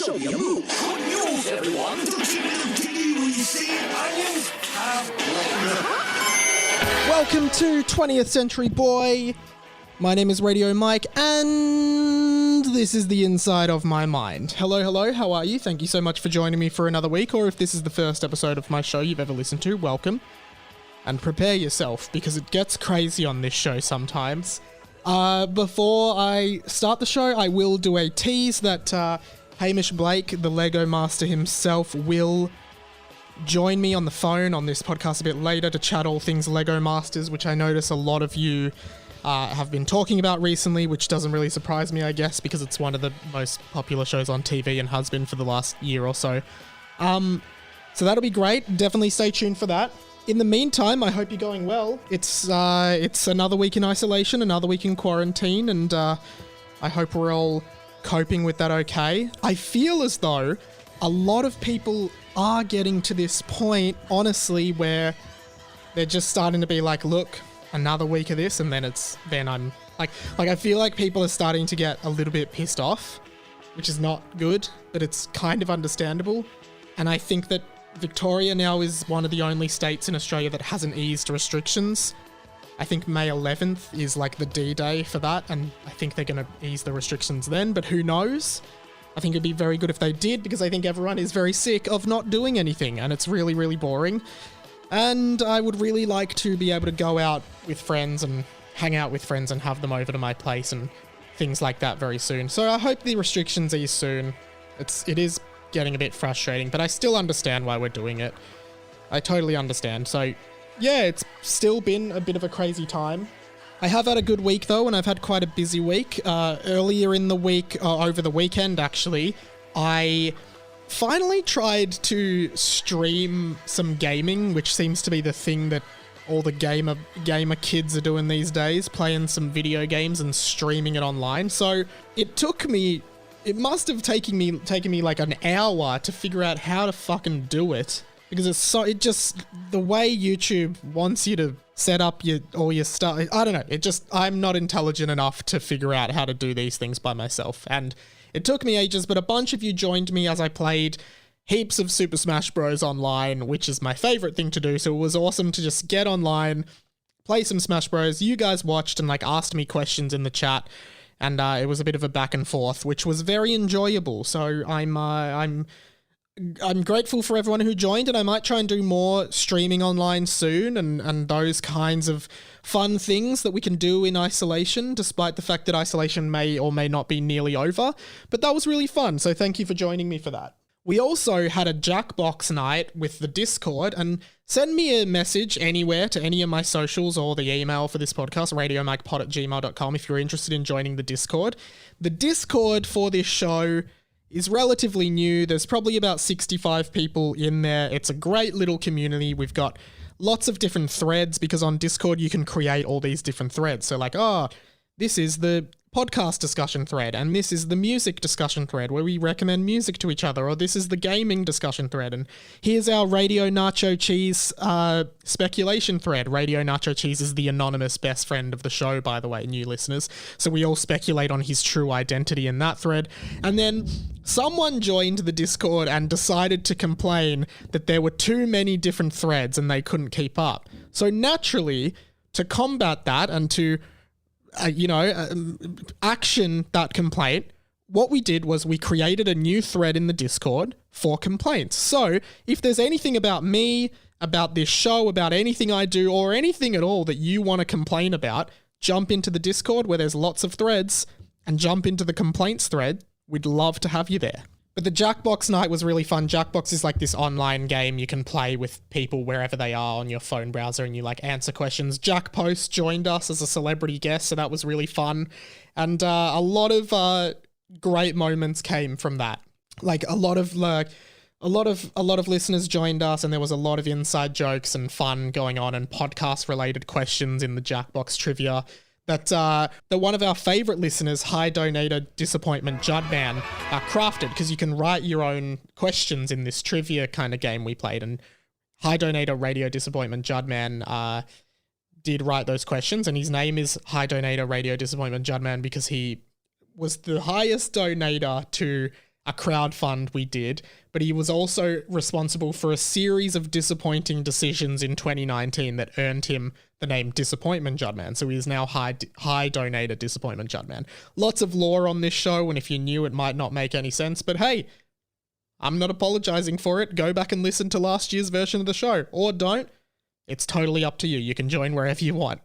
show you move. Good news, everyone. Welcome to 20th Century Boy. My name is Radio Mike, and this is the inside of my mind. Hello, how are you? Thank you so much for joining me for another week, or if this is the first episode of my show you've ever listened to, welcome. And prepare yourself, because it gets crazy on this show sometimes. Before I start the show, I will do a tease that Hamish Blake, the Lego master himself, will join me on the phone on this podcast a bit later to chat all things Lego Masters, which I notice a lot of you have been talking about recently, which doesn't really surprise me, I guess, because it's one of the most popular shows on TV and has been for the last year or so. So that'll be great. Definitely stay tuned for that. In the meantime, I hope you're going well. It's another week in isolation, another week in quarantine, and I hope we're all coping with that okay. I feel as though a lot of people are getting to this point, honestly, where they're just starting to be like, look, another week of this, and then I'm like I feel like people are starting to get a little bit pissed off, which is not good, but it's kind of understandable. And I think that Victoria now is one of the only states in Australia that hasn't eased restrictions. I think May 11th is like the D-Day for that, and I think they're going to ease the restrictions then, but who knows? I think it'd be very good if they did, because I think everyone is very sick of not doing anything, and it's really, really boring. And I would really like to be able to go out with friends and hang out with friends and have them over to my place and things like that very soon. So I hope the restrictions ease soon. It is getting a bit frustrating, but I still understand why we're doing it. I totally understand. So yeah, it's still been a bit of a crazy time. I have had a good week though, and I've had quite a busy week. Earlier in the week, over the weekend actually, I finally tried to stream some gaming, which seems to be the thing that all the gamer kids are doing these days, playing some video games and streaming it online. So it must have taken me like an hour to figure out how to fucking do it, because the way YouTube wants you to set up all your stuff, I don't know, I'm not intelligent enough to figure out how to do these things by myself, and it took me ages, but a bunch of you joined me as I played heaps of Super Smash Bros. Online, which is my favorite thing to do, so it was awesome to just get online, play some Smash Bros. You guys watched and like asked me questions in the chat, and it was a bit of a back and forth, which was very enjoyable. So I'm grateful for everyone who joined, and I might try and do more streaming online soon and those kinds of fun things that we can do in isolation, despite the fact that isolation may or may not be nearly over. But that was really fun, so thank you for joining me for that. We also had a Jackbox night with the Discord, and send me a message anywhere to any of my socials or the email for this podcast, radiomikepod@gmail.com, if you're interested in joining the Discord. The Discord for this show is relatively new. There's probably about 65 people in there. It's a great little community. We've got lots of different threads, because on Discord you can create all these different threads. So like, this is the podcast discussion thread, and this is the music discussion thread where we recommend music to each other, or this is the gaming discussion thread, and here's our Radio Nacho Cheese speculation thread. Radio Nacho Cheese is the anonymous best friend of the show, by the way, new listeners, so we all speculate on his true identity in that thread. And then someone joined the Discord and decided to complain that there were too many different threads and they couldn't keep up. So naturally, to combat that and to action that complaint, what we did was we created a new thread in the Discord for complaints. So if there's anything about me, about this show, about anything I do, or anything at all that you want to complain about, jump into the Discord where there's lots of threads and jump into the complaints thread. We'd love to have you there. But the Jackbox night was really fun. Jackbox is like this online game you can play with people wherever they are on your phone browser, and you like answer questions. Jack Post joined us as a celebrity guest, so that was really fun. And a lot of great moments came from that. Like a lot of listeners joined us, and there was a lot of inside jokes and fun going on, and podcast related questions in the Jackbox trivia that one of our favorite listeners, High Donator Disappointment Judman, crafted, because you can write your own questions in this trivia kind of game we played, and High Donator Radio Disappointment Judman did write those questions, and his name is High Donator Radio Disappointment Judman because he was the highest donator to a crowdfund we did, but he was also responsible for a series of disappointing decisions in 2019 that earned him the name Disappointment Juddman. So he is now high donator Disappointment Juddman. Lots of lore on this show, and if you're new, it might not make any sense, but hey, I'm not apologizing for it. Go back and listen to last year's version of the show, or don't. It's totally up to you. You can join wherever you want.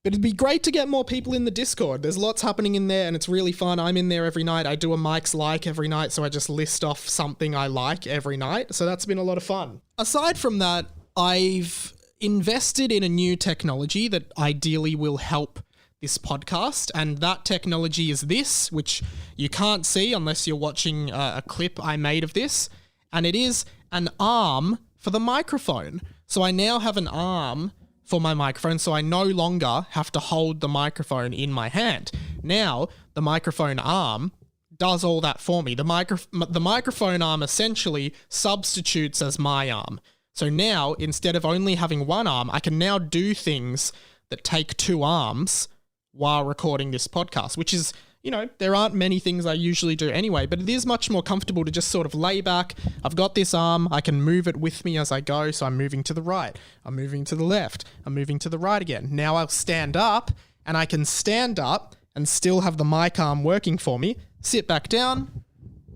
But it'd be great to get more people in the Discord. There's lots happening in there and it's really fun. I'm in there every night. I do a Mike's Like every night, so I just list off something I like every night. So that's been a lot of fun. Aside from that, I've invested in a new technology that ideally will help this podcast, and that technology is this, which you can't see unless you're watching a clip I made of this, and it is an arm for the microphone. So I now have an arm for my microphone, so I no longer have to hold the microphone in my hand. Now, the microphone arm does all that for me. The microphone arm essentially substitutes as my arm. So now, instead of only having one arm, I can now do things that take two arms while recording this podcast, which is, you know, there aren't many things I usually do anyway, but it is much more comfortable to just sort of lay back. I've got this arm, I can move it with me as I go, so I'm moving to the right, I'm moving to the left, I'm moving to the right again. Now I'll stand up, and I can stand up and still have the mic arm working for me, sit back down,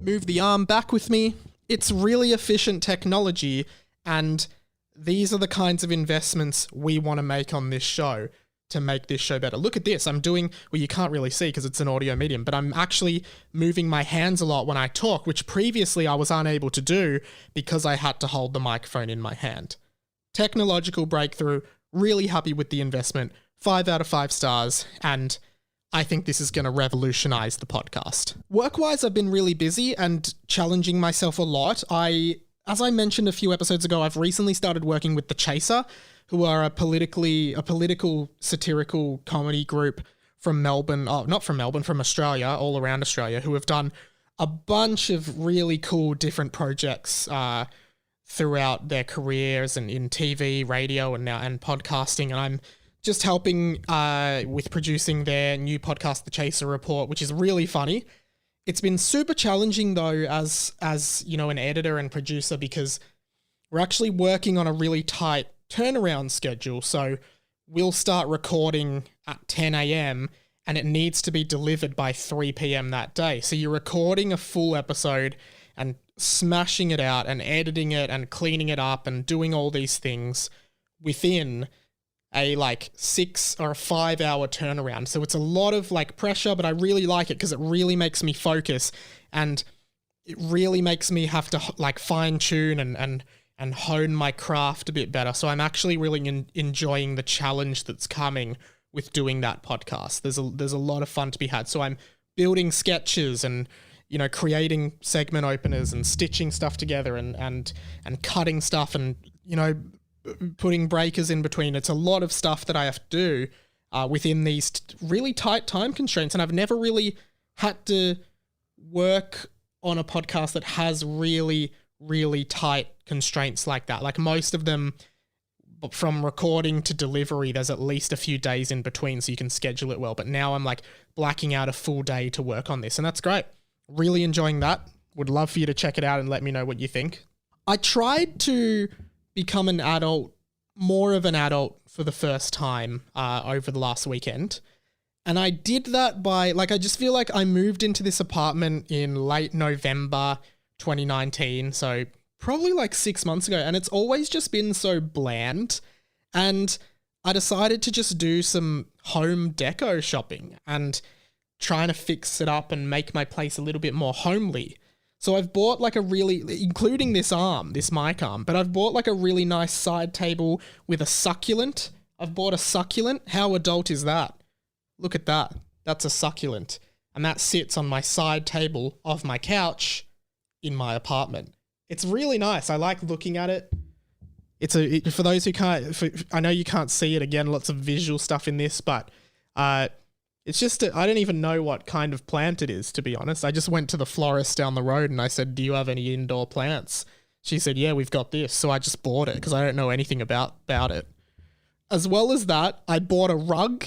move the arm back with me. It's really efficient technology, and these are the kinds of investments we want to make on this show to make this show better. Look at this. I'm doing, well, you can't really see because it's an audio medium, but I'm actually moving my hands a lot when I talk, which previously I was unable to do because I had to hold the microphone in my hand. Technological breakthrough. Really happy with the investment. 5 out of 5 stars. And I think this is going to revolutionize the podcast. Work-wise, I've been really busy and challenging myself a lot. As I mentioned a few episodes ago, I've recently started working with The Chaser, who are a political satirical comedy group from Melbourne, from Australia, all around Australia, who have done a bunch of really cool different projects throughout their careers and in TV, radio, and podcasting. And I'm just helping with producing their new podcast, The Chaser Report, which is really funny. It's been super challenging though, as you know, an editor and producer, because we're actually working on a really tight turnaround schedule. So we'll start recording at 10 a.m. and it needs to be delivered by 3 p.m. that day. So you're recording a full episode and smashing it out and editing it and cleaning it up and doing all these things within a 6 or 5 hour turnaround. So it's a lot of pressure, but I really like it because it really makes me focus, and it really makes me have to fine tune and hone my craft a bit better. So I'm actually really enjoying the challenge that's coming with doing that podcast. There's a lot of fun to be had. So I'm building sketches and, you know, creating segment openers and stitching stuff together and cutting stuff and, you know, putting breakers in between. It's a lot of stuff that I have to do within these really tight time constraints. And I've never really had to work on a podcast that has really, really tight constraints like that. Like most of them, from recording to delivery, there's at least a few days in between so you can schedule it well. But now I'm blacking out a full day to work on this, and that's great. Really enjoying that. Would love for you to check it out and let me know what you think. I tried to become an adult, more of an adult for the first time over the last weekend. And I did that by, I just feel like I moved into this apartment in late November 2019, so probably 6 months ago, and it's always just been so bland. And I decided to just do some home deco shopping and trying to fix it up and make my place a little bit more homely. So I've bought including this mic arm, but I've bought a really nice side table with a succulent. I've bought a succulent. How adult is that? Look at that. That's a succulent. And that sits on my side table of my couch in my apartment. It's really nice. I like looking at it. For those who can't, I know you can't see it, again, lots of visual stuff in this, but it's just, I don't even know what kind of plant it is, to be honest. I just went to the florist down the road and I said, do you have any indoor plants? She said, yeah, we've got this. So I just bought it because I don't know anything about it. As well as that, I bought a rug,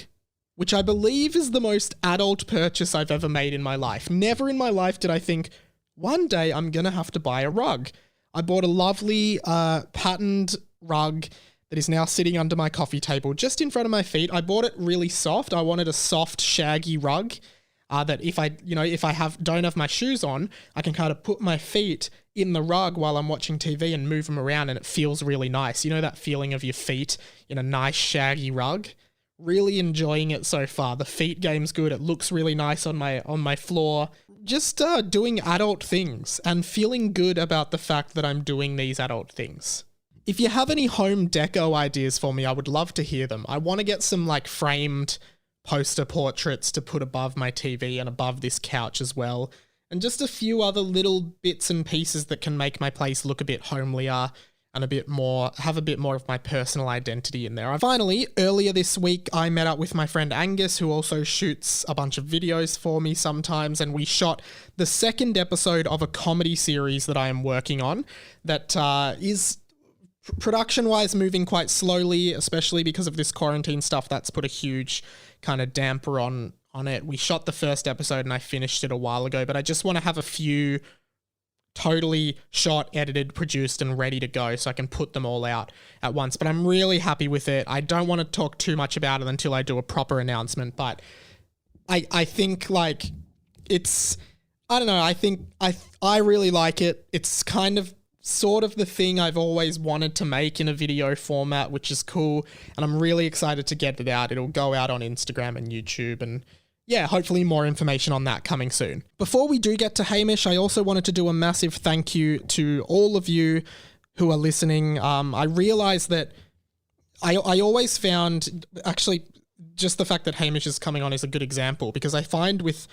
which I believe is the most adult purchase I've ever made in my life. Never in my life did I think, one day I'm going to have to buy a rug. I bought a lovely patterned rug that is now sitting under my coffee table just in front of my feet. I bought it really soft. I wanted a soft, shaggy rug that if I don't have my shoes on, I can kind of put my feet in the rug while I'm watching TV and move them around, and it feels really nice. You know that feeling of your feet in a nice, shaggy rug? Really enjoying it so far. The feet game's good. It looks really nice on my floor. Just doing adult things and feeling good about the fact that I'm doing these adult things. If you have any home deco ideas for me, I would love to hear them. I want to get some like framed poster portraits to put above my TV and above this couch as well. And just a few other little bits and pieces that can make my place look a bit homelier and have a bit more of my personal identity in there. Finally, earlier this week, I met up with my friend Angus, who also shoots a bunch of videos for me sometimes, and we shot the second episode of a comedy series that I am working on that is production-wise moving quite slowly, especially because of this quarantine stuff. That's put a huge kind of damper on it. We shot the first episode and I finished it a while ago, but I just want to have a few totally shot, edited, produced, and ready to go so I can put them all out at once. But I'm really happy with it. I don't want to talk too much about it until I do a proper announcement, but I think like it's, I don't know, I think I really like it. It's kind of sort of the thing I've always wanted to make in a video format, which is cool, and I'm really excited to get it out. It'll go out on Instagram and YouTube, and yeah, hopefully more information on that coming soon. Before we do get to Hamish, I also wanted to do a massive thank you to all of you who are listening. I realized that I always found, actually, just the fact that Hamish is coming on is a good example, because I find with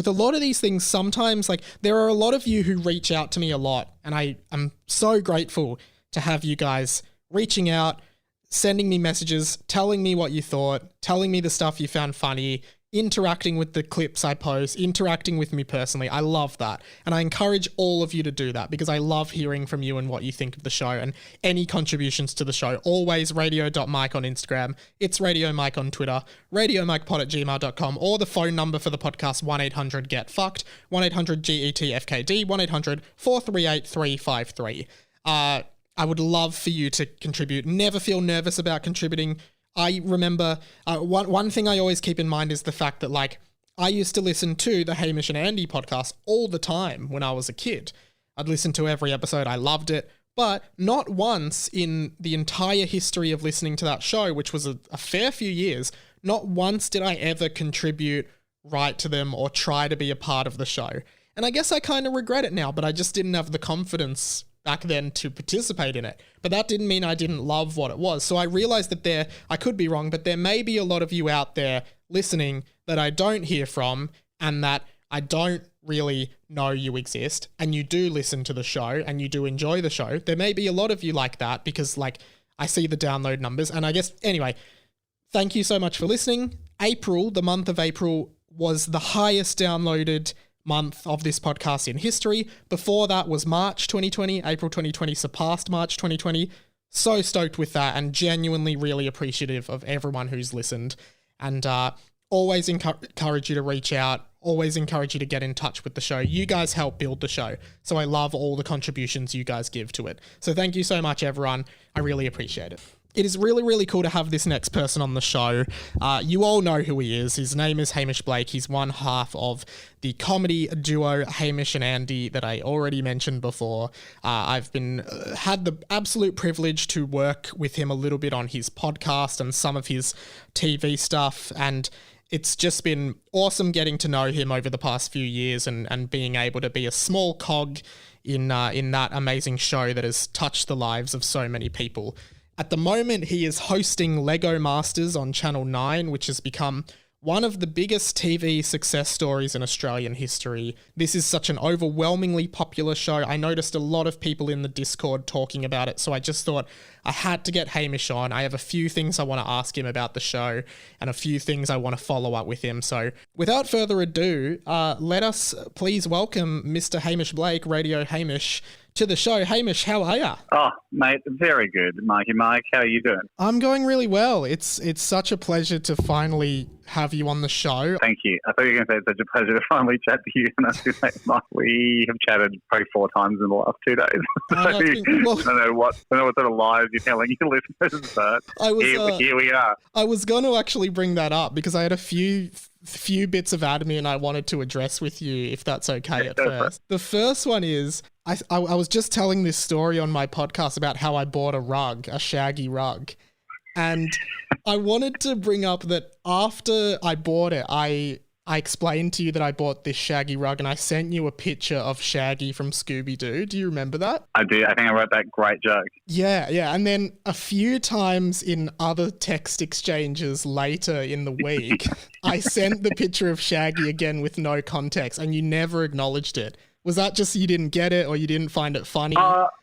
a lot of these things, sometimes like there are a lot of you who reach out to me a lot, and I am so grateful to have you guys reaching out, sending me messages, telling me what you thought, telling me the stuff you found funny, interacting with the clips I post, interacting with me personally. I love that. And I encourage all of you to do that because I love hearing from you and what you think of the show and any contributions to the show. Always radio.mike on Instagram. It's Radio Mike on Twitter, radiomikepod@gmail.com, or the phone number for the podcast, 1-800-GET-FUCKED, 1-800-GET-FKD, 1-800-438-353. I would love for you to contribute. Never feel nervous about contributing. I remember one thing I always keep in mind is the fact that like I used to listen to the Hamish and Andy podcast all the time when I was a kid. I'd listen to every episode. I loved it. But not once in the entire history of listening to that show, which was a fair few years, not once did I ever contribute, write to them, or try to be a part of the show. And I guess I kind of regret it now, but I just didn't have the confidence back then to participate in it. But that didn't mean I didn't love what it was. So I realized that I could be wrong, but there may be a lot of you out there listening that I don't hear from and that I don't really know you exist, and you do listen to the show and you do enjoy the show. There may be a lot of you like that because like I see the download numbers, and I guess anyway, thank you so much for listening. The month of April was the highest downloaded month of this podcast in history. Before that was March 2020. April 2020 surpassed March 2020. So stoked with that and genuinely really appreciative of everyone who's listened. And always encourage you to reach out. Always encourage you to get in touch with the show. You guys help build the show. So I love all the contributions you guys give to it. So thank you so much, everyone. I really appreciate it. It is really, really cool to have this next person on the show. You all know who he is. His name is Hamish Blake. He's one half of the comedy duo Hamish and Andy that I already mentioned before. I've had the absolute privilege to work with him a little bit on his podcast and some of his TV stuff, and it's just been awesome getting to know him over the past few years and being able to be a small cog in that amazing show that has touched the lives of so many people. At the moment, he is hosting Lego Masters on Channel 9, which has become one of the biggest TV success stories in Australian history. This is such an overwhelmingly popular show. I noticed a lot of people in the Discord talking about it, so I just thought I had to get Hamish on. I have a few things I want to ask him about the show and a few things I want to follow up with him. So without further ado, let us please welcome Mr. Hamish Blake, Radio Hamish, to the show. Hamish, how are ya? Oh, mate, very good, Mikey Mike. How are you doing? I'm going really well. It's such a pleasure to finally have you on the show. Thank you. I thought you were going to say it's such a pleasure to finally chat to you. And I was going to say, Mike, we have chatted probably 4 times in the last 2 days. I don't know what sort of lies you're telling your listeners, but here we are. I was going to actually bring that up because I had a few bits of admin I wanted to address with you, if that's okay at first. The first one is, I was just telling this story on my podcast about how I bought a shaggy rug. And I wanted to bring up that after I bought it, I explained to you that I bought this shaggy rug and I sent you a picture of Shaggy from Scooby-Doo. Do you remember that? I do. I think I wrote that great joke. Yeah. And then a few times in other text exchanges later in the week, I sent the picture of Shaggy again with no context and you never acknowledged it. Was that just you didn't get it or you didn't find it funny?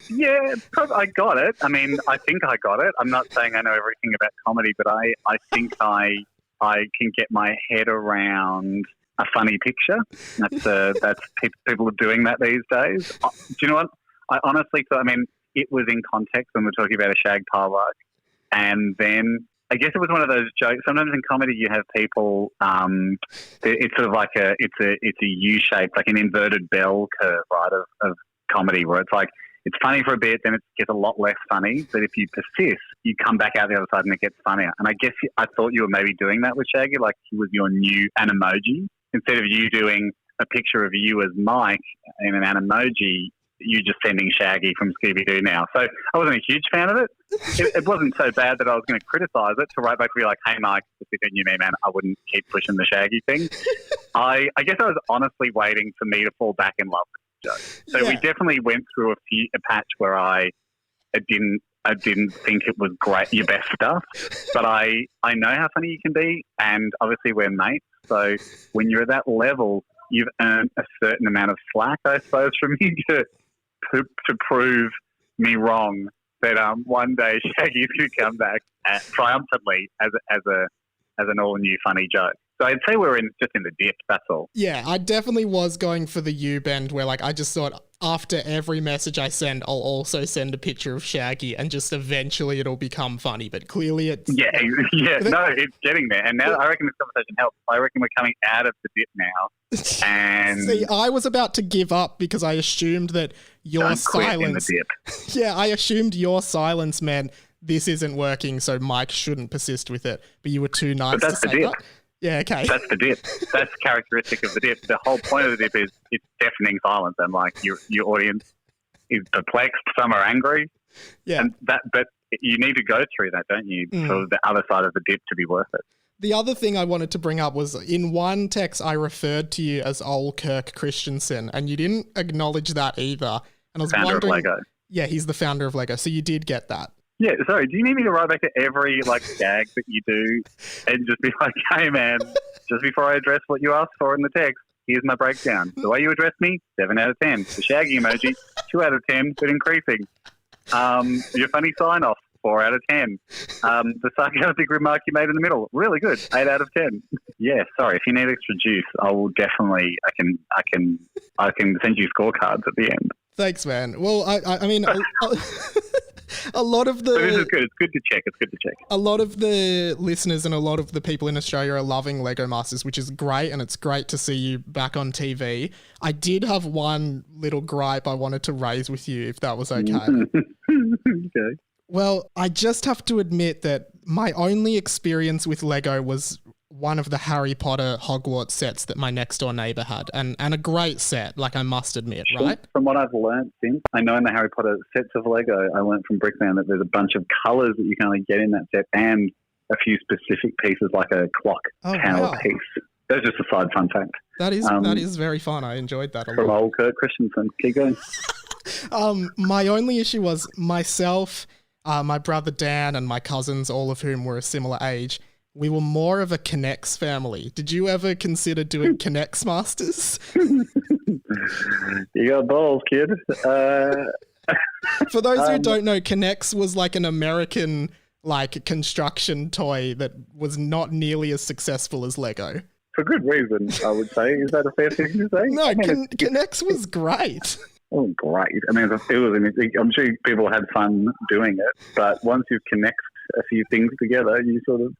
Yeah, I got it. I mean, I think I got it. I'm not saying I know everything about comedy, but I think I can get my head around a funny picture. That's people are doing that these days. Do you know what? I honestly thought, I mean, it was in context when we're talking about a shag pile rug. And then I guess it was one of those jokes. Sometimes in comedy you have people, it's sort of like it's a U-shape, like an inverted bell curve, right, of comedy where it's like, it's funny for a bit, then it gets a lot less funny. But if you persist, you come back out the other side and it gets funnier. And I guess I thought you were maybe doing that with Shaggy, like he was your new Animoji. Instead of you doing a picture of you as Mike in an Animoji, you just sending Shaggy from Scooby-Doo now. So I wasn't a huge fan of it. It wasn't so bad that I was going to criticise it, to write back to be like, hey, Mike, if you knew me, man, I wouldn't keep pushing the Shaggy thing. I guess I was honestly waiting for me to fall back in love with the joke. So we definitely went through a patch where I didn't think it was great, your best stuff, but I know how funny you can be, and obviously we're mates, so when you're at that level, you've earned a certain amount of slack, I suppose, from me to prove me wrong that one day Shaggy's going to come back triumphantly as an all new funny joke. So I'd say we're just in the dip, that's all. Yeah, I definitely was going for the U-bend where I just thought after every message I send, I'll also send a picture of Shaggy and just eventually it'll become funny. But clearly it's... Yeah, it's getting there. And now I reckon this conversation helps. I reckon we're coming out of the dip now. And see, I was about to give up because I assumed that your silence... Yeah, I assumed your silence meant this isn't working, so Mike shouldn't persist with it. But you were too nice to say that. Yeah, okay. That's the dip. That's characteristic of the dip. The whole point of the dip is it's deafening silence, and like your audience is perplexed. Some are angry. Yeah. And but you need to go through that, don't you, for the other side of the dip to be worth it. The other thing I wanted to bring up was in one text I referred to you as old Kirk Christensen, and you didn't acknowledge that either. And I was founder wondering, of Lego. Yeah, he's the founder of Lego, so you did get that. Yeah, sorry, do you need me to write back to every gag that you do and just be like, hey man, just before I address what you asked for in the text, here's my breakdown. The way you address me, 7 out of 10. The Shaggy emoji, 2 out of 10, but increasing. Your funny sign-off, 4 out of 10. The sarcastic remark you made in the middle, really good, 8 out of 10. Yeah, sorry, if you need extra juice, I will definitely, I can send you scorecards at the end. Thanks, man. Well, I mean... A lot of the... So this is good. It's good to check. A lot of the listeners and a lot of the people in Australia are loving Lego Masters, which is great, and it's great to see you back on TV. I did have one little gripe I wanted to raise with you, if that was okay. Okay. Well, I just have to admit that my only experience with Lego was one of the Harry Potter Hogwarts sets that my next door neighbour had, and a great set, I must admit, right? From what I've learned since, I know in the Harry Potter sets of Lego, I learned from Brickman that there's a bunch of colours that you can only get in that set, and a few specific pieces like a clock tower piece. That's just a side fun fact. That is very fun. I enjoyed that a lot. From old Kurt Christensen. Keep going. My only issue was myself, my brother Dan, and my cousins, all of whom were a similar age. We were more of a Connects family. Did you ever consider doing Connects Masters? You got balls, kid. For those who don't know, Connects was an American construction toy that was not nearly as successful as Lego. For good reason, I would say. Is that a fair thing to say? No, Connects was great. Oh, great. I mean, I'm sure people had fun doing it, but once you've connected a few things together,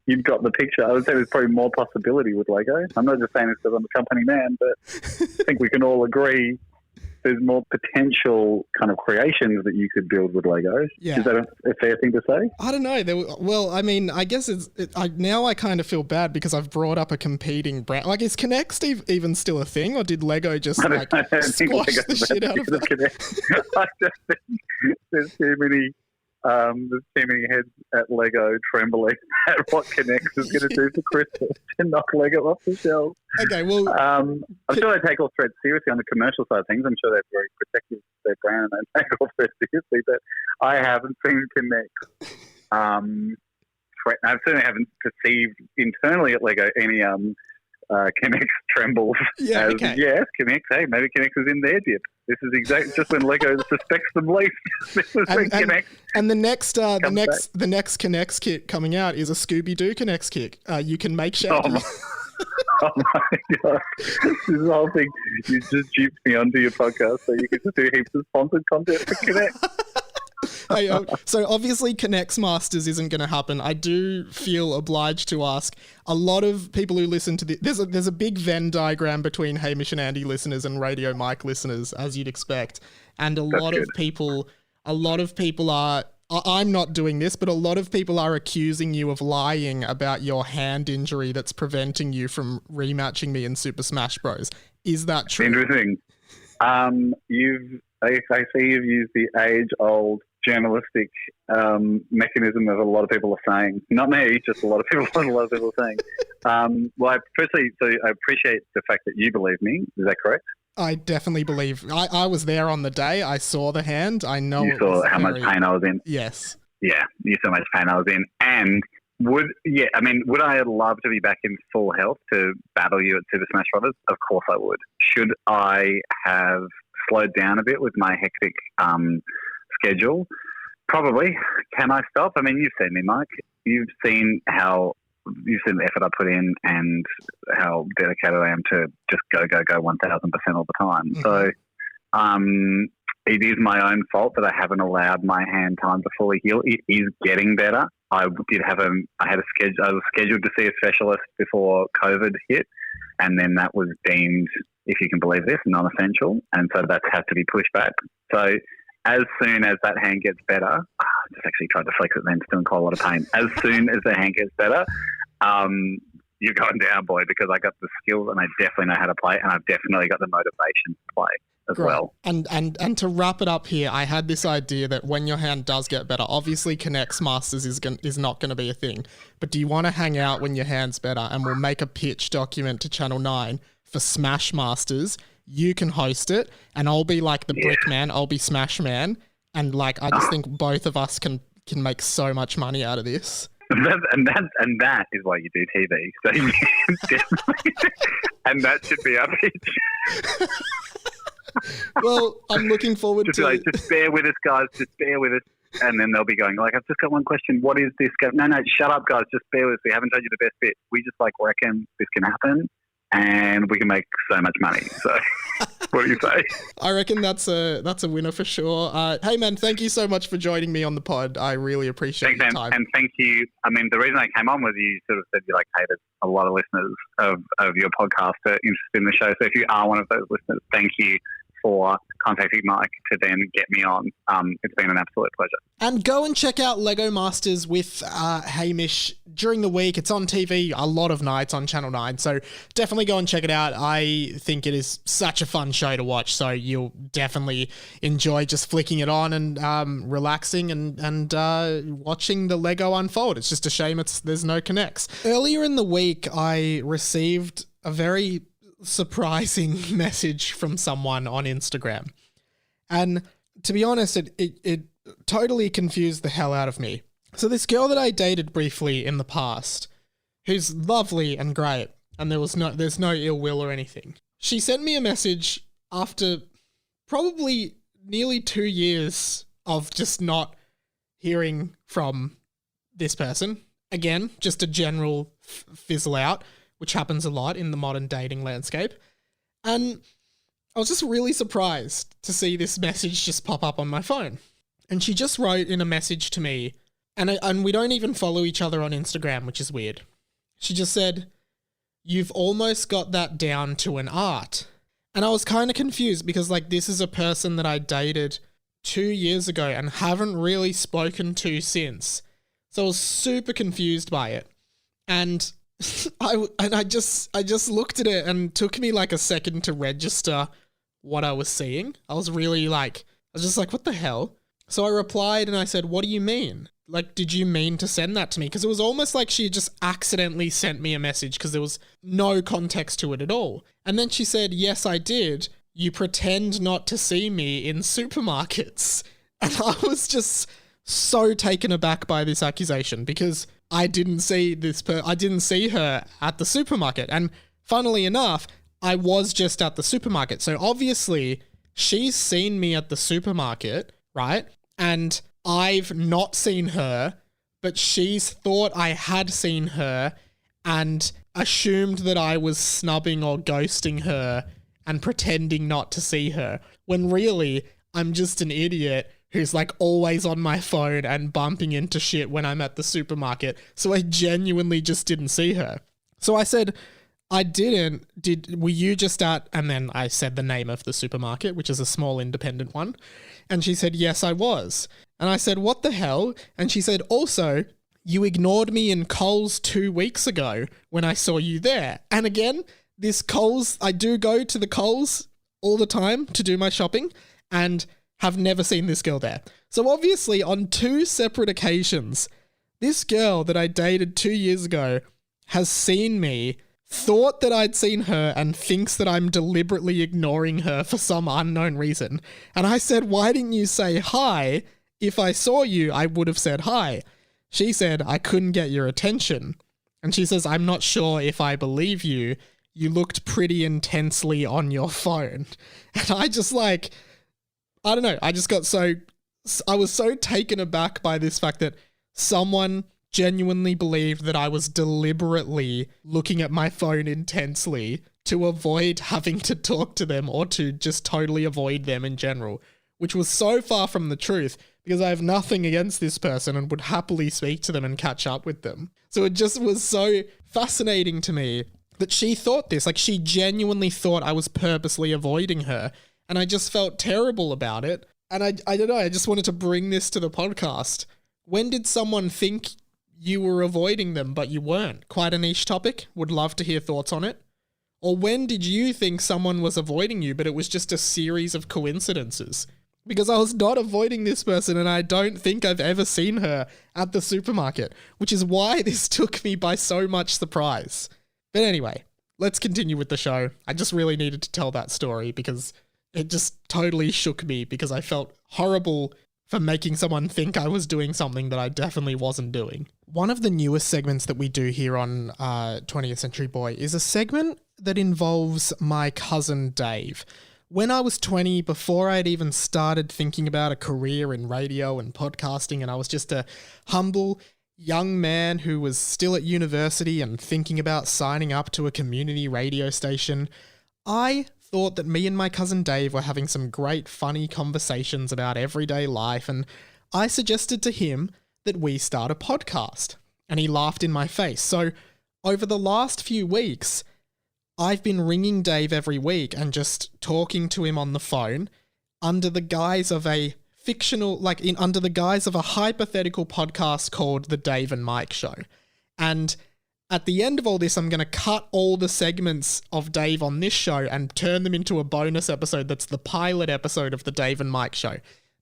you've got the picture. I would say there's probably more possibility with Lego. I'm not just saying this because I'm a company man, but I think we can all agree there's more potential kind of creations that you could build with Lego. Yeah. Is that a fair thing to say? I don't know. Well, I mean, I guess now I kind of feel bad because I've brought up a competing brand. Like, is Connect even still a thing, or did Lego just squash the shit out of that? I just think there's too many heads at Lego trembling at what Connect is going to do for Christmas to knock Lego off the shelves. Okay, well... I'm sure they take all threats seriously on the commercial side of things. I'm sure they're very protective of their brand and they take all threats seriously, but I haven't seen Connect. I certainly haven't perceived internally at Lego any Connect trembles. Yeah, as, okay. Yes, Connect. Hey, maybe Connect was in their dip. This is exactly just when Lego suspects them least. This is when Connect. And the next Connects kit coming out is a Scooby-Doo Connects kit. You can make Shaggy. Oh my god! This whole thing, you just duped me onto your podcast so you can just do heaps of sponsored content for Connect. Hey, so obviously Connects Masters isn't going to happen. I do feel obliged to ask. A lot of people who listen to there's a big Venn diagram between Hamish and Andy listeners and Radio Mike listeners, as you'd expect. And a lot of people are. I'm not doing this, but a lot of people are accusing you of lying about your hand injury that's preventing you from rematching me in Super Smash Bros. Is that true? Interesting. I see you've used the age-old journalistic mechanism that a lot of people are saying. Not me, just a lot of people are saying. Well, firstly, so I appreciate the fact that you believe me. Is that correct? I definitely believe. I was there on the day. I saw the hand. I know you saw how much pain I was in. Yes. Yeah, you saw how much pain I was in. And would I love to be back in full health to battle you at Super Smash Brothers? Of course I would. Should I have slowed down a bit with my hectic schedule? Probably. Can I stop? I mean, you've seen me, Mike. You've seen the effort I put in and how dedicated I am to just go 1,000% all the time. Mm-hmm. So it is my own fault that I haven't allowed my hand time to fully heal. It is getting better. I was scheduled to see a specialist before COVID hit, and then that was deemed, if you can believe this, non-essential, and so that's had to be pushed back. So as soon as that hand gets better, I just actually tried to flex it then, still in quite a lot of pain. As soon as the hand gets better, you're going down, boy, because I got the skills and I definitely know how to play, and I've definitely got the motivation to play as well. And to wrap it up here, I had this idea that when your hand does get better, obviously Connects Masters is not going to be a thing, but do you want to hang out when your hand's better, and we'll make a pitch document to Channel 9 for Smash Masters. You can host it, and I'll be like the Brick Man, I'll be Smash Man, and like I just think both of us can make so much money out of this. And that is why you do TV. So definitely, and that should be our pitch. Well, I'm looking forward to just bear with us, guys. Just bear with us, and then they'll be going like, "I've just got one question. What is this?" No, shut up, guys. Just bear with us. We haven't told you the best bit. We just reckon this can happen, and we can make so much money. So, what do you say? I reckon that's a winner for sure. Hey, man, thank you so much for joining me on the pod. I really appreciate your time. And thank you. I mean, the reason I came on was you sort of said you hey, there's a lot of listeners of your podcast are interested in the show. So if you are one of those listeners, thank you for contacting Mike to then get me on. It's been an absolute pleasure. And go and check out Lego Masters with Hamish during the week. It's on TV a lot of nights on Channel 9, so definitely go and check it out. I think it is such a fun show to watch, so you'll definitely enjoy just flicking it on and relaxing and watching the Lego unfold. It's just a shame there's no Connects. Earlier in the week, I received a very surprising message from someone on Instagram. And to be honest, it totally confused the hell out of me. So this girl that I dated briefly in the past, who's lovely and great, and there's no ill will or anything. She sent me a message after probably nearly 2 years of just not hearing from this person. Again, just a general fizzle out, which happens a lot in the modern dating landscape. And I was just really surprised to see this message just pop up on my phone. And she just wrote in a message to me, And we don't even follow each other on Instagram, which is weird. She just said, "You've almost got that down to an art." And I was kind of confused because, like, this is a person that I dated 2 years ago and haven't really spoken to since. So I was super confused by it. And I just looked at it and it took me like a second to register what I was seeing. I was just like, what the hell? So I replied and I said, "What do you mean? Like, did you mean to send that to me?" Because it was almost like she just accidentally sent me a message because there was no context to it at all. And then she said, "Yes, I did. You pretend not to see me in supermarkets." And I was just so taken aback by this accusation because I didn't see her at the supermarket. And funnily enough, I was just at the supermarket. So obviously she's seen me at the supermarket, right? And I've not seen her, but she's thought I had seen her and assumed that I was snubbing or ghosting her and pretending not to see her, when really I'm just an idiot who's like always on my phone and bumping into shit when I'm at the supermarket. So I genuinely just didn't see her. So I said, "I didn't. Were you just at," and then I said the name of the supermarket, which is a small independent one. And she said, "Yes, I was." And I said, "What the hell?" And she said, "Also, you ignored me in Coles 2 weeks ago when I saw you there." And again, this Coles, I do go to the Coles all the time to do my shopping and have never seen this girl there. So obviously on 2 separate occasions, this girl that I dated 2 years ago has seen me, thought that I'd seen her, and thinks that I'm deliberately ignoring her for some unknown reason. And I said, "Why didn't you say hi? If I saw you, I would have said hi." She said, "I couldn't get your attention." And she says, "I'm not sure if I believe you. You looked pretty intensely on your phone." And I just like, I don't know. I was so taken aback by this fact that someone genuinely believed that I was deliberately looking at my phone intensely to avoid having to talk to them or to just totally avoid them in general, which was so far from the truth because I have nothing against this person and would happily speak to them and catch up with them. So it just was so fascinating to me that she thought this, like she genuinely thought I was purposely avoiding her. And I just felt terrible about it. And I don't know, I just wanted to bring this to the podcast. When did someone think you were avoiding them, but you weren't? Quite a niche topic. Would love to hear thoughts on it. Or when did you think someone was avoiding you, but it was just a series of coincidences? Because I was not avoiding this person and I don't think I've ever seen her at the supermarket, which is why this took me by so much surprise. But anyway, let's continue with the show. I just really needed to tell that story because it just totally shook me because I felt horrible for making someone think I was doing something that I definitely wasn't doing. One of the newest segments that we do here on 20th Century Boy is a segment that involves my cousin Dave. When I was 20, before I'd even started thinking about a career in radio and podcasting, and I was just a humble young man who was still at university and thinking about signing up to a community radio station, I thought that me and my cousin Dave were having some great funny conversations about everyday life, and I suggested to him that we start a podcast, and he laughed in my face. So over the last few weeks, I've been ringing Dave every week and just talking to him on the phone under the guise of a under the guise of a hypothetical podcast called The Dave and Mike Show. And at the end of all this, I'm going to cut all the segments of Dave on this show and turn them into a bonus episode that's the pilot episode of The Dave and Mike Show.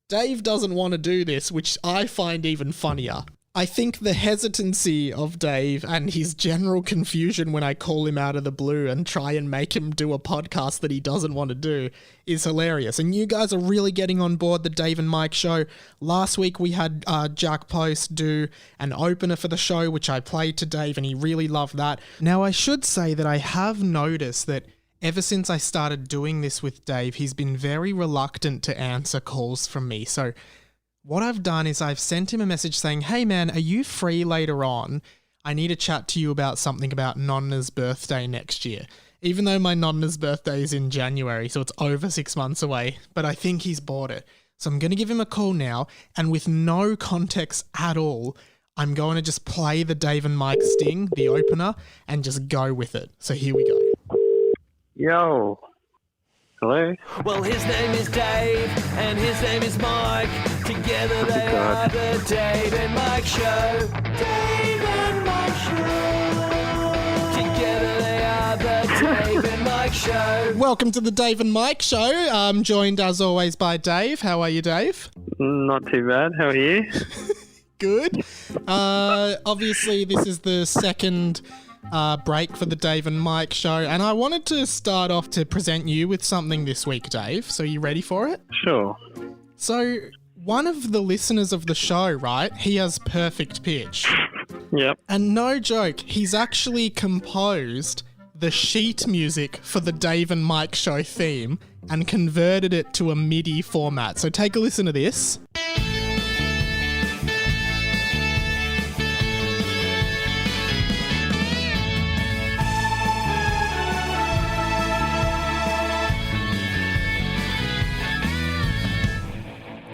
Dave doesn't want to do this, which I find even funnier. I think the hesitancy of Dave and his general confusion when I call him out of the blue and try and make him do a podcast that he doesn't want to do is hilarious. And you guys are really getting on board the Dave and Mike Show. Last week we had Jack Post do an opener for the show, which I played to Dave, and he really loved that. Now, I should say that I have noticed that ever since I started doing this with Dave, he's been very reluctant to answer calls from me. So what I've done is I've sent him a message saying, "Hey man, are you free later on? I need to chat to you about something about Nonna's birthday next year." Even though my Nonna's birthday is in January, so it's over 6 months away, but I think he's bought it. So I'm going to give him a call now, and with no context at all, I'm going to just play the Dave and Mike sting, the opener, and just go with it. So here we go. Yo. Hello? Well, his name is Dave, and his name is Mike. Together they are the Dave and Mike Show. Dave and Mike Show. Together they are the Dave and Mike Show. Welcome to the Dave and Mike Show. I'm joined as always by Dave. How are you, Dave? Not too bad. How are you? Good. Obviously, this is the second break for the Dave and Mike Show, and I wanted to start off to present you with something this week, Dave. So you ready for it? Sure. So one of the listeners of the show, right, he has perfect pitch. Yep. And no joke, he's actually composed the sheet music for the Dave and Mike Show theme and converted it to a MIDI format. So take a listen to this.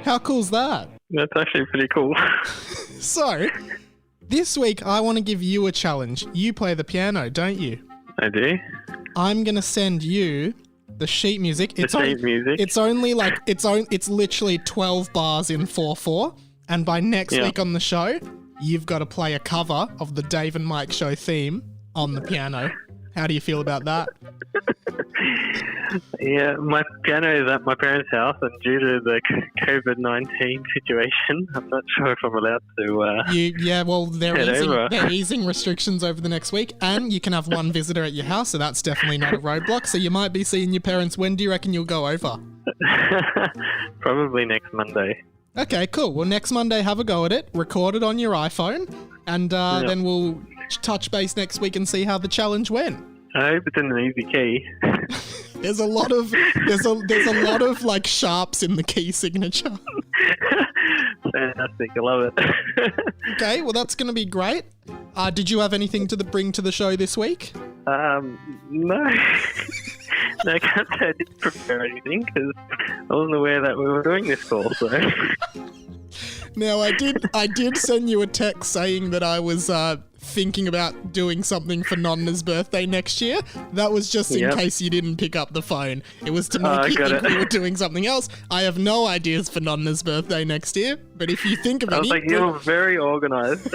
How cool's that? That's actually pretty cool. So, this week I want to give you a challenge. You play the piano, don't you? I do. I'm going to send you the sheet music. Sheet music. It's only like, it's literally 12 bars in 4/4. And by next week on the show, you've got to play a cover of the Dave and Mike Show theme on the piano. How do you feel about that? Yeah, my piano is at my parents' house, and due to the COVID-19 situation, I'm not sure if I'm allowed to. They're easing restrictions over the next week, and you can have one visitor at your house, so that's definitely not a roadblock. So you might be seeing your parents. When do you reckon you'll go over? Probably next Monday. Okay, cool. Well, next Monday, have a go at it. Record it on your iPhone, and then we'll touch base next week and see how the challenge went. I hope it's in an easy key. There's a lot of like sharps in the key signature. Fantastic, I love it. Okay, well that's going to be great. Did you have anything to bring to the show this week? No. No, I can't say I didn't prepare anything because I wasn't aware that we were doing this call. So. Now I did send you a text saying that I was thinking about doing something for Nonna's birthday next year. That was just in case you didn't pick up the phone. It was to make you think we were doing something else. I have no ideas for Nonna's birthday next year, but if you think of any... I was like, you're very organised.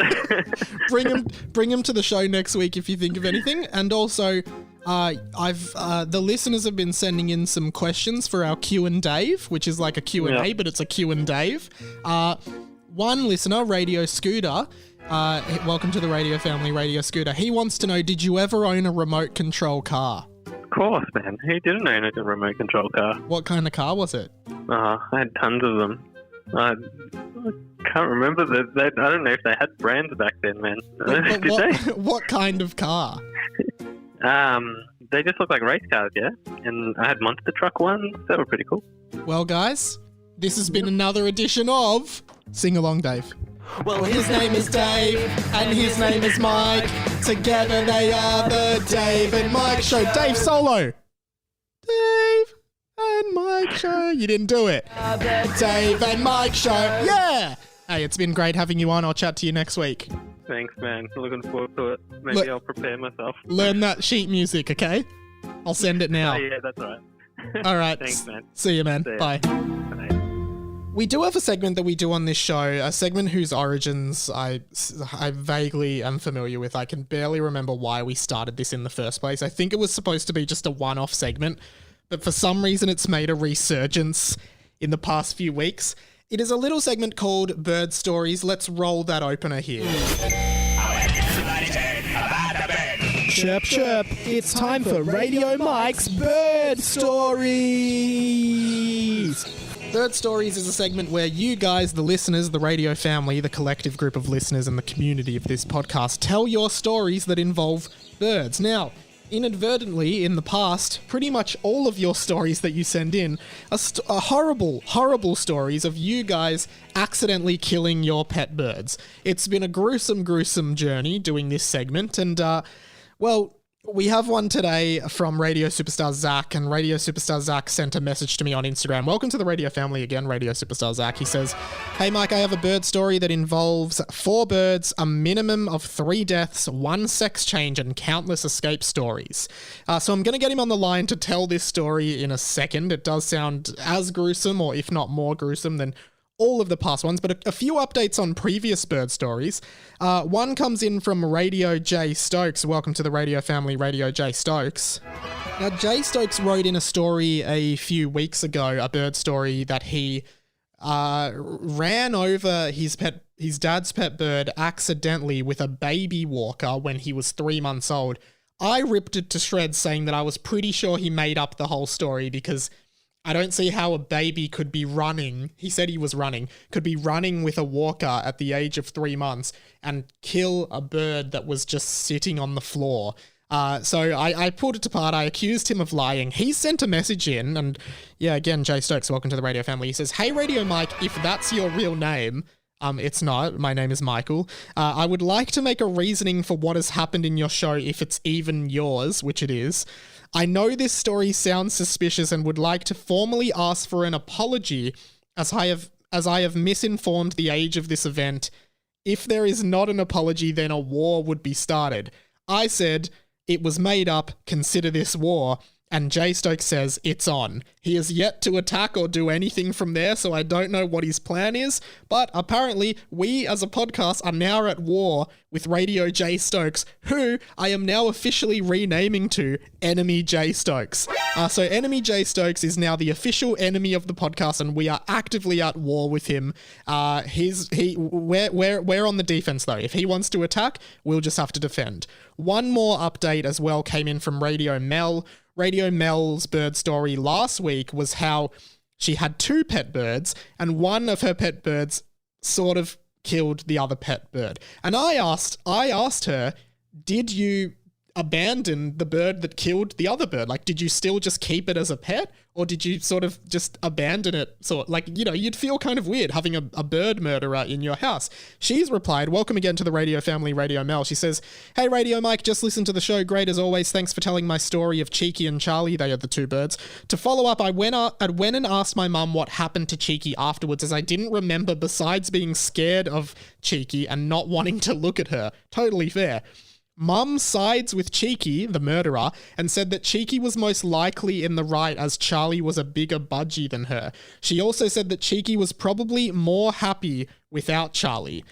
bring him to the show next week if you think of anything. And also, the listeners have been sending in some questions for our Q and Dave, which is like a Q&A, but it's a Q and Dave. One listener, Radio Scooter, welcome to the Radio Family, Radio Scooter. He wants to know, did you ever own a remote control car? Of course, man. Who didn't own a remote control car? What kind of car was it? I had tons of them. I can't remember. I don't know if they had brands back then, man. Did they? What kind of car? They just look like race cars, yeah? And I had monster truck ones. That were pretty cool. Well, guys, this has been another edition of Sing Along Dave. Well, his name is Dave, and his name is Mike. Together they are the Dave and Mike Show. Dave solo. Dave and Mike Show. You didn't do it. Dave and Mike Show. Yeah. Hey, it's been great having you on. I'll chat to you next week. Thanks, man. Looking forward to it. Maybe I'll prepare myself. Learn that sheet music, okay? I'll send it now. Oh, yeah, that's all right. All right. Thanks, man. See you, man. See ya. Bye. Bye. We do have a segment that we do on this show, a segment whose origins I vaguely am familiar with. I can barely remember why we started this in the first place. I think it was supposed to be just a one-off segment, but for some reason it's made a resurgence in the past few weeks. It is a little segment called Bird Stories. Let's roll that opener here. Chirp, chirp. It's time for Radio Mike's Bird Stories. Bird Stories is a segment where you guys, the listeners, the radio family, the collective group of listeners and the community of this podcast, tell your stories that involve birds. Now, inadvertently, in the past, pretty much all of your stories that you send in are horrible, horrible stories of you guys accidentally killing your pet birds. It's been a gruesome, gruesome journey doing this segment, and, well, We have one today from Radio Superstar Zac, and Radio Superstar Zac sent a message to me on Instagram. Welcome to the radio family again, Radio Superstar Zac. He says, "Hey Mike, I have a bird story that involves 4 birds, a minimum of 3 deaths, 1 sex change, and countless escape stories." So I'm going to get him on the line to tell this story in a second. It does sound as gruesome, or if not more gruesome, than all of the past ones, but a few updates on previous bird stories. One comes in from Radio J Stokes. Welcome to the radio family, Radio J Stokes. Now, J Stokes wrote in a story a few weeks ago, a bird story that he ran over his dad's pet bird accidentally with a baby walker when he was 3 months old. I ripped it to shreds, saying that I was pretty sure he made up the whole story because I don't see how a baby could be running. He said he was running, could be running with a walker at the age of 3 months and kill a bird that was just sitting on the floor. So I pulled it apart. I accused him of lying. He sent a message in, and yeah, again, Jay Stokes, welcome to the radio family. He says, "Hey, Radio Mike, if that's your real name," it's not. My name is Michael. "I would like to make a reasoning for what has happened in your show if it's even yours," which it is. "I know this story sounds suspicious and would like to formally ask for an apology as I have misinformed the age of this event. If there is not an apology, then a war would be started. I said, it was made up, consider this war. And Jay Stokes says, it's on. He has yet to attack or do anything from there, so I don't know what his plan is, but apparently we as a podcast are now at war with Radio Jay Stokes, who I am now officially renaming to Enemy Jay Stokes. So Enemy Jay Stokes is now the official enemy of the podcast, and we are actively at war with him. We're on the defense though. If he wants to attack, we'll just have to defend. One more update as well came in from Radio Mel. Radio Mel's bird story last week was how she had 2 pet birds, and one of her pet birds sort of killed the other pet bird. And I asked her, did you abandon the bird that killed the other bird? Like, did you still just keep it as a pet, or did you sort of just abandon it? So, like, you know, you'd feel kind of weird having a bird murderer in your house. She's replied, welcome again to the radio family, Radio Mel. She says, "Hey, Radio Mike, just listened to the show. Great as always. Thanks for telling my story of Cheeky and Charlie. They are the 2 birds. To follow up, I went and asked my mum what happened to Cheeky afterwards, as I didn't remember besides being scared of Cheeky and not wanting to look at her. Totally fair. Mum sides with Cheeky, the murderer, and said that Cheeky was most likely in the right as Charlie was a bigger budgie than her. She also said that Cheeky was probably more happy without Charlie.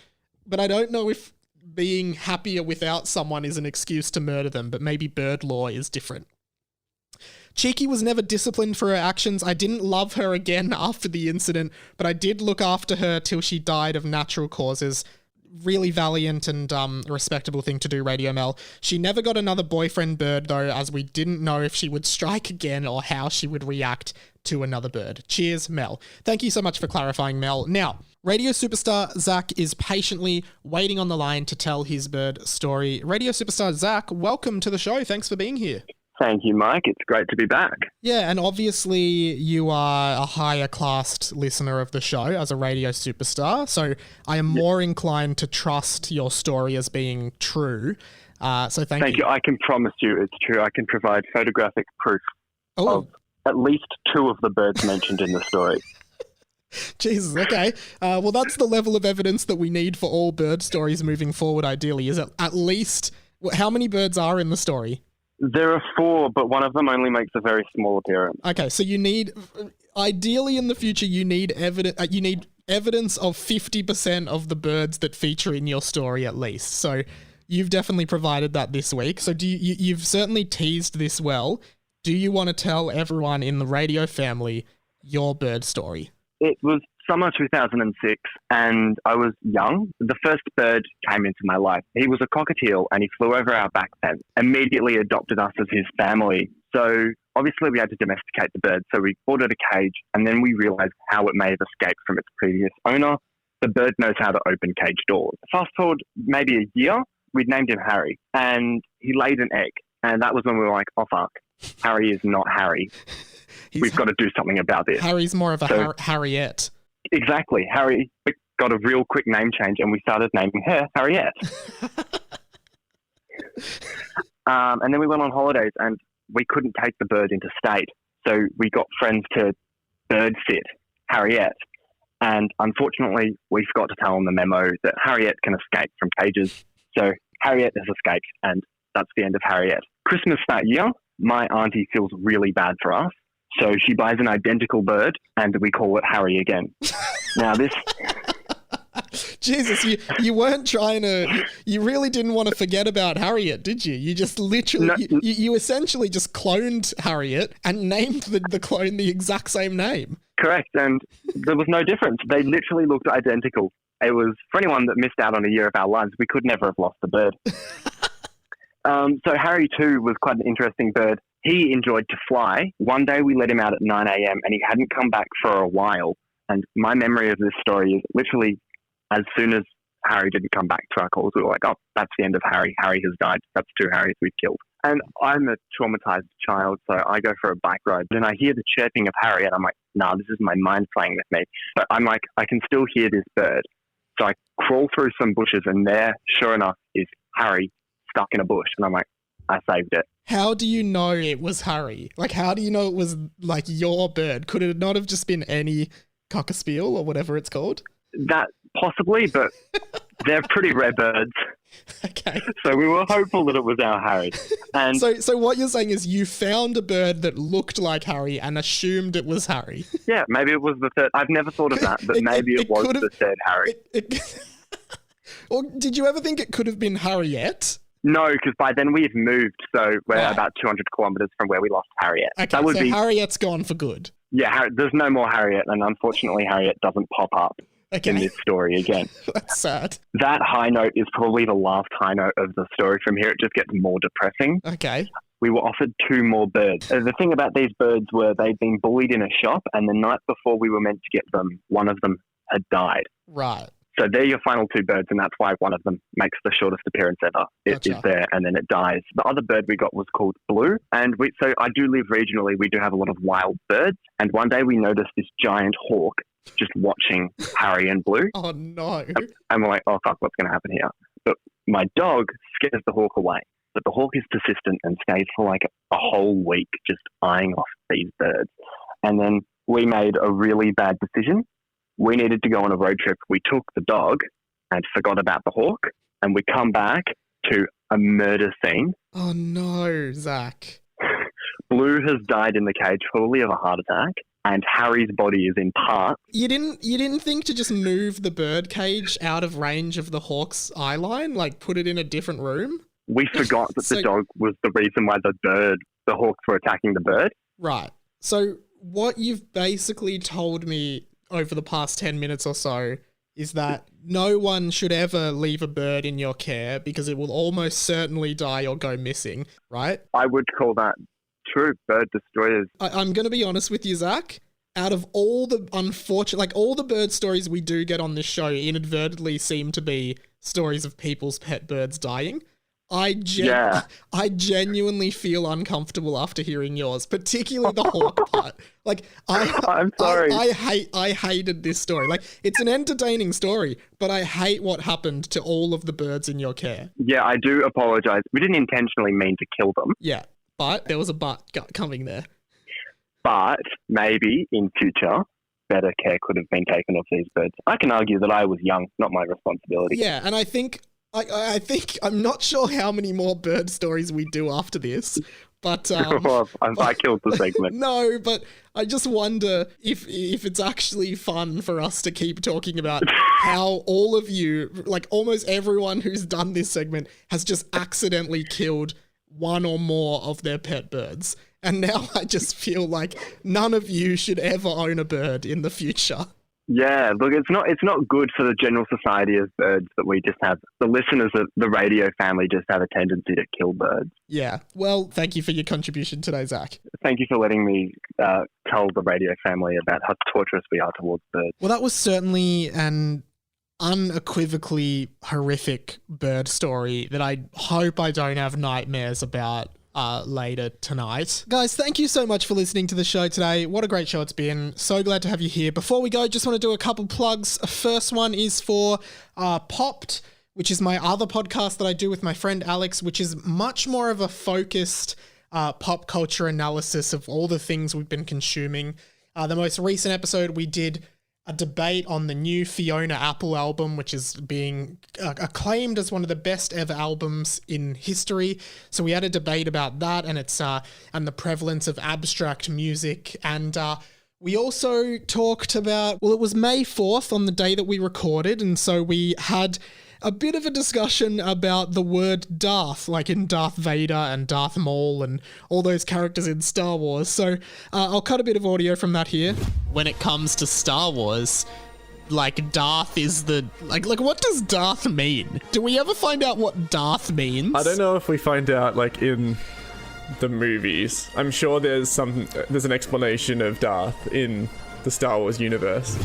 But I don't know if being happier without someone is an excuse to murder them, but maybe bird law is different. Cheeky was never disciplined for her actions. I didn't love her again after the incident, but I did look after her till she died of natural causes. Really valiant and respectable thing to do, Radio Mel. She never got another boyfriend bird, though, as we didn't know if she would strike again or how she would react to another bird. Cheers, Mel." Thank you so much for clarifying, Mel. Now, Radio Superstar Zac is patiently waiting on the line to tell his bird story. Radio Superstar Zac, welcome to the show. Thanks for being here. Thank you, Mike. It's great to be back. Yeah, and obviously you are a higher classed listener of the show as a radio superstar, so I am more inclined to trust your story as being true. So thank you. I can promise you it's true. I can provide photographic proof of at least 2 of the birds mentioned in the story. Jesus, okay. Well, that's the level of evidence that we need for all bird stories moving forward, ideally. Is it at least... How many birds are in the story? There are 4, but one of them only makes a very small appearance. Okay, so you need, ideally in the future, you need evidence of 50% of the birds that feature in your story at least. So you've definitely provided that this week. So you've certainly teased this well. Do you want to tell everyone in the radio family your bird story? It was summer 2006, and I was young. The first bird came into my life. He was a cockatiel, and he flew over our back fence. Immediately adopted us as his family. So obviously we had to domesticate the bird. So we ordered a cage, and then we realized how it may have escaped from its previous owner. The bird knows how to open cage doors. Fast forward maybe a year, we'd named him Harry, and he laid an egg. And that was when we were like, oh fuck, Harry is not Harry. We've got to do something about this. Harry's more of a Harriet. Exactly. Harry got a real quick name change, and we started naming her Harriet. And then we went on holidays and we couldn't take the bird into state. So we got friends to bird sit Harriet. And unfortunately, we forgot to tell them the memo that Harriet can escape from cages. So Harriet has escaped, and that's the end of Harriet. Christmas that year, my auntie feels really bad for us. So she buys an identical bird, and we call it Harry again. Now this... Jesus, you weren't trying to... You really didn't want to forget about Harriet, did you? You just literally... No. You essentially just cloned Harriet and named the clone the exact same name. Correct, and there was no difference. They literally looked identical. It was, for anyone that missed out on a year of our lives, we could never have lost the bird. So Harry, too, was quite an interesting bird. He enjoyed to fly. One day we let him out at 9 a.m. and he hadn't come back for a while. And my memory of this story is literally as soon as Harry didn't come back to our calls, we were like, oh, that's the end of Harry. Harry has died. That's 2 Harrys we've killed. And I'm a traumatized child, so I go for a bike ride. And I hear the chirping of Harry, and I'm like, nah, this is my mind playing with me. But I'm like, I can still hear this bird. So I crawl through some bushes, and there, sure enough, is Harry stuck in a bush. And I'm like, I saved it. How do you know it was Harry? Like, how do you know it was, like, your bird? Could it not have just been any cockaspiel or whatever it's called? That possibly, but they're pretty rare birds. Okay. So we were hopeful that it was our Harry. And So what you're saying is you found a bird that looked like Harry and assumed it was Harry. yeah, maybe it was the third. I've never thought of that, but maybe it was the third Harry. Or did you ever think it could have been Harriet? No, because by then we had moved, so we're Right. about 200 kilometres from where we lost Harriet. Okay, That would so be Harriet's gone for good. yeah. There's no more Harriet, and unfortunately, Harriet doesn't pop up Okay, in this story again. that's sad. That high note is probably the last high note of the story. From here, it just gets more depressing. Okay. We were offered 2 more birds. The thing about these birds were they'd been bullied in a shop, and the night before we were meant to get them, one of them had died. Right. So they're your final 2 birds, and that's why one of them makes the shortest appearance ever. It Gotcha. is there, and then it dies. The other bird we got was called Blue, and so I do live regionally. We do have a lot of wild birds, and one day we noticed this giant hawk just watching Harry and Blue, Oh no. and we're like, oh fuck, what's going to happen here? But my dog scares the hawk away. But the hawk is persistent and stays for like a whole week just eyeing off these birds. And then we made a really bad decision. We needed to go on a road trip. We took the dog and forgot about the hawk, and we come back to a murder scene. Oh no, Zach. Blue has died in the cage, probably of a heart attack, and Harry's body is in parts. You didn't think to just move the bird cage out of range of the hawk's eye line, like put it in a different room? We forgot that So- the dog was the reason why the hawks were attacking the bird. Right. So what you've basically told me over the past 10 minutes or so is that no one should ever leave a bird in your care because it will almost certainly die or go missing, right? I would call that true. Bird destroyers. I'm going to be honest with you, Zach. Out of all the unfortunate, like all the bird stories we do get on this show inadvertently seem to be stories of people's pet birds dying. I genuinely feel uncomfortable after hearing yours, particularly the hawk part. Like I'm sorry. I hated this story. Like it's an entertaining story, but I hate what happened to all of the birds in your care. Yeah, I do apologise. We didn't intentionally mean to kill them, Yeah, but there was a but coming there. but maybe in future, better care could have been taken of these birds. I can argue that I was young, not my responsibility. Yeah, and I think I'm not sure how many more bird stories we do after this, but Well, I killed the segment. no, but I just wonder if it's actually fun for us to keep talking about how all of you, like almost everyone who's done this segment, has just accidentally killed one or more of their pet birds. And now I just feel like none of you should ever own a bird in the future. Yeah, look, it's not good for the general society of birds that we just have. The listeners of the radio family just have a tendency to kill birds. Yeah. Well, thank you for your contribution today, Zach. Thank you for letting me tell the radio family about how torturous we are towards birds. Well, that was certainly an unequivocally horrific bird story that I hope I don't have nightmares about later tonight. Guys, thank you so much for listening to the show today. What a great show it's been. So glad to have you here. Before we go, just want to do a couple plugs. First one is for Popped, which is my other podcast that I do with my friend Alex, which is much more of a focused pop culture analysis of all the things we've been consuming. The most recent episode, we did a debate on the new Fiona Apple album, which is being acclaimed as one of the best ever albums in history. So we had a debate about that and its and the prevalence of abstract music. And we also talked about, well, it was May 4th on the day that we recorded, and so we had a bit of a discussion about the word Darth, like in Darth Vader and Darth Maul and all those characters in Star Wars. So I'll cut a bit of audio from that here. When it comes to Star Wars, like Darth is the... Like what does Darth mean? Do we ever find out what Darth means? I don't know if we find out, like, in the movies. I'm sure there's an explanation of Darth in the Star Wars universe.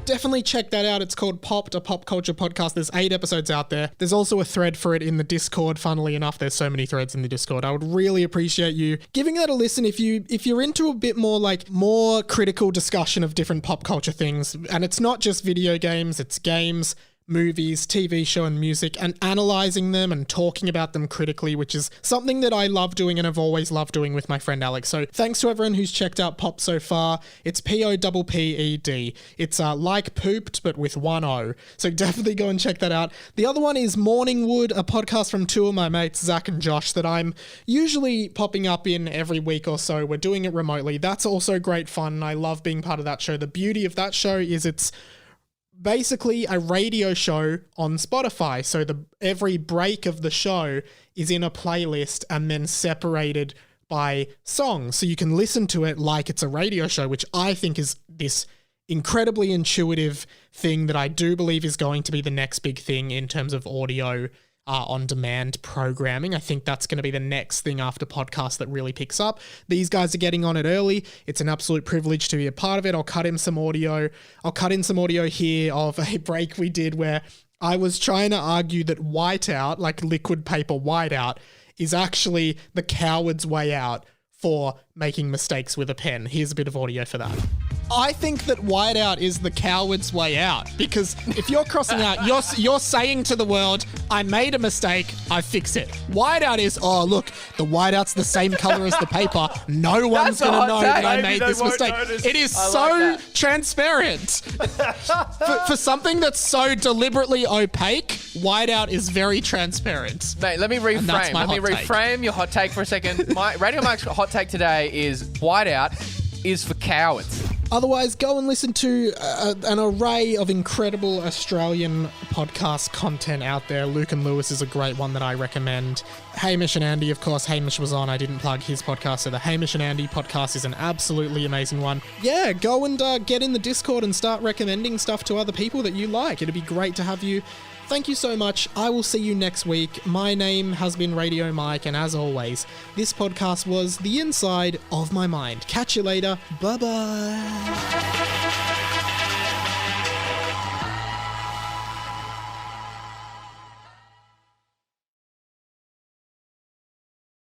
Definitely check that out. It's called Popped, a pop culture podcast. There's 8 episodes out there. There's also a thread for it in the Discord. Funnily enough, there's so many threads in the Discord. I would really appreciate you giving that a listen if you're into a bit more critical discussion of different pop culture things. And it's not just video games, it's games, movies, TV show and music, and analysing them and talking about them critically, which is something that I love doing and have always loved doing with my friend Alex. So thanks to everyone who's checked out Pop so far. It's POPPED. It's like pooped, but with 1 O. So definitely go and check that out. The other one is Morning Wood, a podcast from 2 of my mates, Zach and Josh, that I'm usually popping up in every week or so. We're doing it remotely. That's also great fun, and I love being part of that show. The beauty of that show is it's basically a radio show on Spotify. So every break of the show is in a playlist and then separated by songs. So you can listen to it like it's a radio show, which I think is this incredibly intuitive thing that I do believe is going to be the next big thing in terms of audio on-demand programming. I think that's going to be the next thing after podcast that really picks up. These guys are getting on it early. It's an absolute privilege to be a part of it. I'll cut in some audio here of a break we did where I was trying to argue that whiteout, like liquid paper whiteout, is actually the coward's way out for making mistakes with a pen. Here's a bit of audio for that. I think that whiteout is the coward's way out, because if you're crossing out, you're saying to the world, I made a mistake, I fix it. Whiteout is, oh, look, the whiteout's the same color as the paper. No one's going to know that I made this mistake. It is so transparent. For something that's so deliberately opaque, whiteout is very transparent. Mate, let me reframe. Let me reframe your hot take for a second. Radio Mike's hot take today is whiteout is for cowards. Otherwise, go and listen to an array of incredible Australian podcast content out there. Luke and Lewis is a great one that I recommend. Hamish and Andy, of course, Hamish was on. I didn't plug his podcast, so the Hamish and Andy podcast is an absolutely amazing one. Yeah, go and get in the Discord and start recommending stuff to other people that you like. It'd be great to have you. Thank you so much. I will see you next week. My name has been Radio Mike, and as always, this podcast was the inside of my mind. Catch you later. Bye-bye.